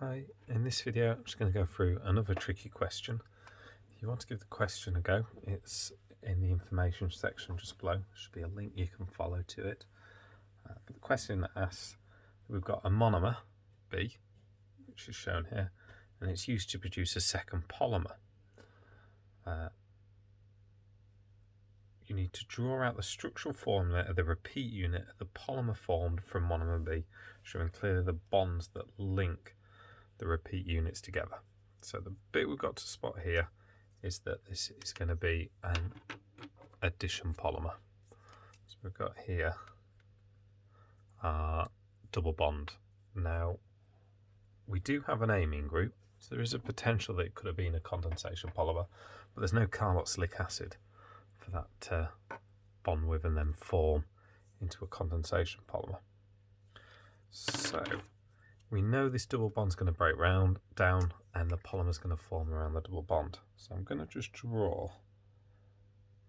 Hi, in this video I'm just going to go through another tricky question. If you want to give the question a go, it's in the information section just below. There should be a link you can follow to it. The question asks, we've got a monomer, B, which is shown here, and it's used to produce a second polymer. You need to draw out the structural formula of the repeat unit of the polymer formed from monomer B, showing clearly the bonds that link the repeat units together. So the bit we've got to spot here is that this is going to be an addition polymer. So we've got here our double bond. Now we do have an amine group, so there is a potential that it could have been a condensation polymer, but there's no carboxylic acid for that bond with and then form into a condensation polymer. So we know this double bond's going to break down and the polymer's going to form around the double bond. So I'm going to just draw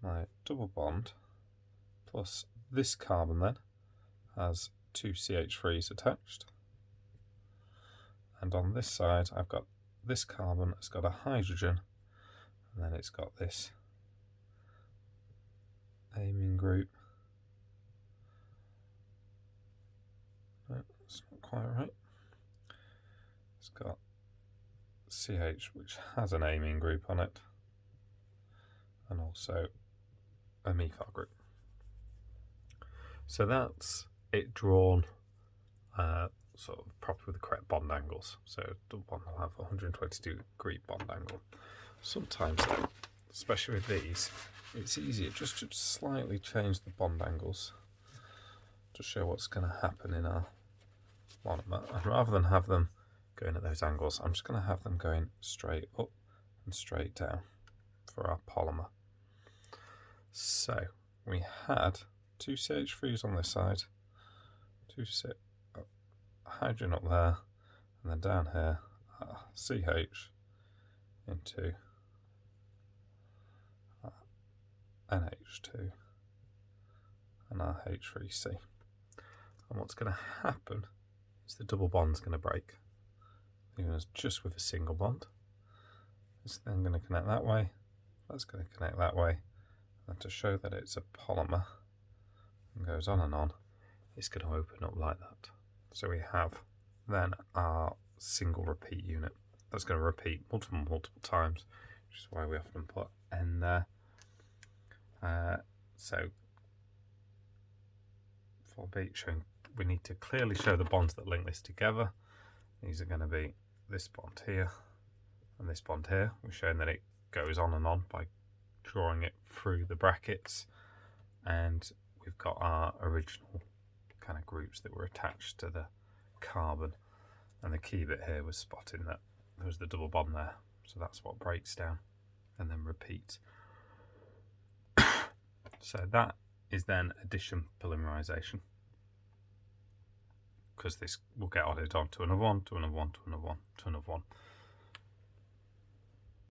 my double bond plus this carbon then has two CH3s attached. And on this side I've got this carbon, it's got a hydrogen, and then it's got this amine group. No, that's not quite right. It's got CH, which has an amine group on it, and also a methyl group. So that's it drawn sort of proper with the correct bond angles. So double bond will have a 122-degree bond angle. Sometimes though, especially with these, it's easier just to slightly change the bond angles to show what's going to happen in our monomer. And rather than have them going at those angles, I'm just going to have them going straight up and straight down for our polymer. So we had two CH3s on this side, hydrogen up there, and then down here CH into NH2 and our H3C. And what's going to happen is the double bond's going to break, leaving us just with a single bond. It's then going to connect that way, that's going to connect that way, and to show that it's a polymer and goes on, it's going to open up like that. So we have then our single repeat unit that's going to repeat multiple times, which is why we often put N there. So for B, we need to clearly show the bonds that link this together. These are going to be this bond here and this bond here. We're showing that it goes on by drawing it through the brackets, and we've got our original kind of groups that were attached to the carbon, and the key bit here was spotting that there was the double bond there, so that's what breaks down and then repeats. So that is then addition polymerization, because this will get added on to another one, to another one, to another one, to another one.